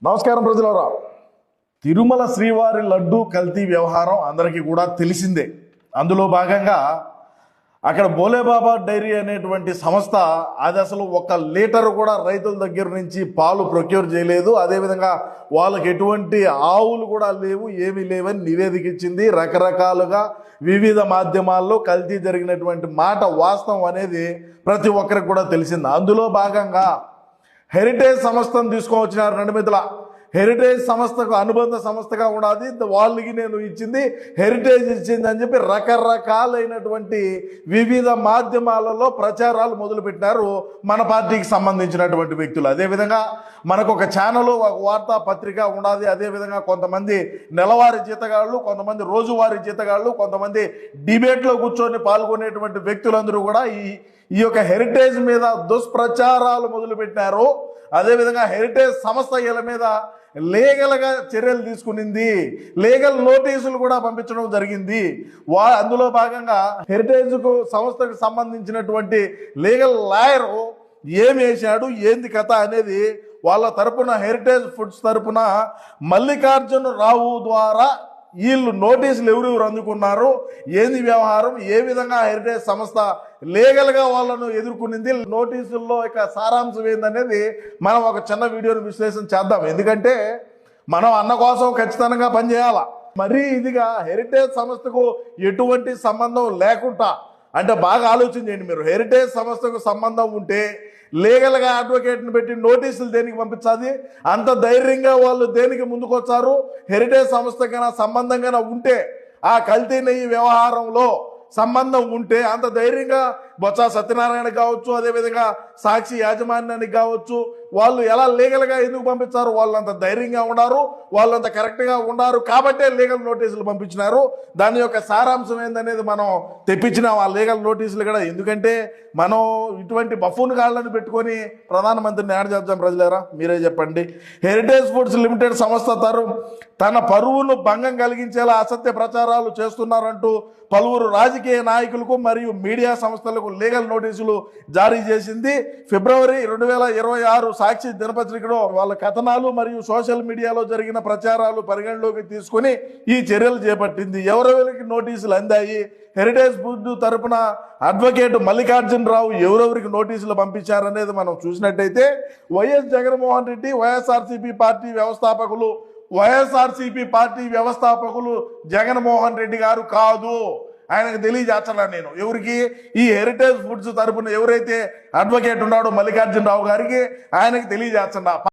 నమస్కారం ప్రజలారా. తిరుమల శ్రీవారి లడ్డు కల్తీ వ్యవహారం అందరికీ కూడా తెలిసిందే. అందులో భాగంగా అక్కడ బోలేబాబా డైరీ అనేటువంటి సంస్థ అది అసలు 1 లీటర్ కూడా రైతుల దగ్గర నుంచి పాలు ప్రొక్యూర్ చేయలేదు. అదేవిధంగా వాళ్ళకి ఎటువంటి ఆవులు కూడా లేవు, ఏమీ లేవని నివేదిక ఇచ్చింది. రకరకాలుగా వివిధ మాధ్యమాల్లో కల్తీ జరిగినటువంటి మాట వాస్తవం అనేది ప్రతి ఒక్కరికి కూడా తెలిసింది. అందులో భాగంగా హెరిటేజ్ సంస్థను తీసుకొని నడిమిదల హెరిటేజ్ సంస్థకు అనుబంధ సంస్థగా ఉన్నది, వాళ్ళకి నేను ఇచ్చింది హెరిటేజ్ ఇచ్చింది అని చెప్పి రకరకాలైనటువంటి వివిధ మాధ్యమాలలో ప్రచారాలు మొదలుపెట్టినారు మన పార్టీకి సంబంధించినటువంటి వ్యక్తులు. అదేవిధంగా మనకు ఒక ఛానల్, ఒక వార్తా పత్రిక ఉన్నది. అదేవిధంగా కొంతమంది నెలవారీ జీతగాళ్ళు, కొంతమంది రోజువారీ జీతగాళ్ళు, కొంతమంది డిబేట్లో కూర్చొని పాల్గొనేటువంటి వ్యక్తులందరూ కూడా ఈ యొక్క హెరిటేజ్ మీద దుష్ప్రచారాలు మొదలుపెట్టినారు. అదేవిధంగా హెరిటేజ్ సంస్థ వీళ్ళ మీద లీగల్గా చర్యలు తీసుకునింది, లీగల్ నోటీసులు కూడా పంపించడం జరిగింది. అందులో భాగంగా హెరిటేజ్కు సంస్థకు సంబంధించినటువంటి లీగల్ లాయర్ ఏం వేశాడు, ఏంది కథ అనేది వాళ్ళ తరపున హెరిటేజ్ ఫుడ్స్ తరపున మల్లికార్జున రావు ద్వారా వీళ్ళు నోటీసులు ఎవరెవరు అందుకున్నారు, ఏంది వ్యవహారం, ఏ విధంగా హెరిటేజ్ సంస్థ లీగల్గా వాళ్ళను ఎదుర్కొనింది, నోటీసుల్లో ఇక సారాంశం ఏందనేది మనం ఒక చిన్న వీడియోని విశ్లేషణ చేద్దాం. ఎందుకంటే మనం అన్న కోసం ఖచ్చితంగా పనిచేయాల. మరీ ఇదిగా హెరిటేజ్ సంస్థకు ఎటువంటి సంబంధం లేకుండా, అంటే బాగా ఆలోచించండి మీరు. హెరిటేజ్ సంస్థకు సంబంధం ఉంటే లీగల్గా అడ్వకేట్ని పెట్టి నోటీసులు దేనికి పంపించాలి? అంత ధైర్యంగా వాళ్ళు దేనికి ముందుకొచ్చారు? హెరిటేజ్ సంస్థకైనా సంబంధంగా ఉంటే, ఆ కల్తీ నెయ్యి వ్యవహారంలో సంబంధం ఉంటే అంత ధైర్యంగా బొత్స సత్యనారాయణకి కావచ్చు, అదేవిధంగా సాక్షి యాజమాన్యానికి కావచ్చు, వాళ్ళు ఎలా లీగల్గా ఎందుకు పంపించారు? వాళ్ళంత ధైర్యంగా ఉన్నారు, వాళ్ళంత కరెక్ట్గా ఉన్నారు కాబట్టే లీగల్ నోటీసులు పంపించినారు. దాని యొక్క సారాంశం ఏందనేది మనం తెప్పించినాం ఆ లీగల్ నోటీసులు కూడా. ఎందుకంటే మనం ఇటువంటి బఫూన్ గాళ్ళని పెట్టుకొని ప్రధానమంత్రిని యాడ్ చేద్దాం ప్రజలారా, మీరే చెప్పండి. హెరిటేజ్ ఫుడ్స్ లిమిటెడ్ సంస్థ తన పరువును భంగం కలిగించేలా అసత్య ప్రచారాలు చేస్తున్నారంటూ పలువురు రాజకీయ నాయకులకు మరియు మీడియా సంస్థలకు లీగల్ నోటీసులు జారీ చేసింది. ఫిబ్రవరి 2026 సాక్షి దినపత్రికలో వాళ్ళ కథనాలు మరియు సోషల్ మీడియాలో జరిగిన ప్రచారాలు పరిగణలోకి తీసుకుని ఈ చర్యలు చేపట్టింది. ఎవరెవరికి నోటీసులు అందాయి, హెరిటేజ్ ఫుడ్ తరపున అడ్వకేట్ మల్లికార్జున రావు ఎవరెవరికి నోటీసులు పంపించారనేది మనం చూసినట్టయితే, వైఎస్ జగన్మోహన్ రెడ్డి, వైఎస్ఆర్సీపీ పార్టీ వ్యవస్థాపకులు జగన్మోహన్ రెడ్డి గారు కాదు. ఆయనకు తెలియజేస్తున్నా నేను. ఎవరికి? ఈ హెరిటేజ్ ఫుడ్స్ తరపున ఎవరైతే అడ్వకేట్ ఉన్నాడో మల్లికార్జున రావు గారికి ఆయనకు తెలియజేస్తున్నా.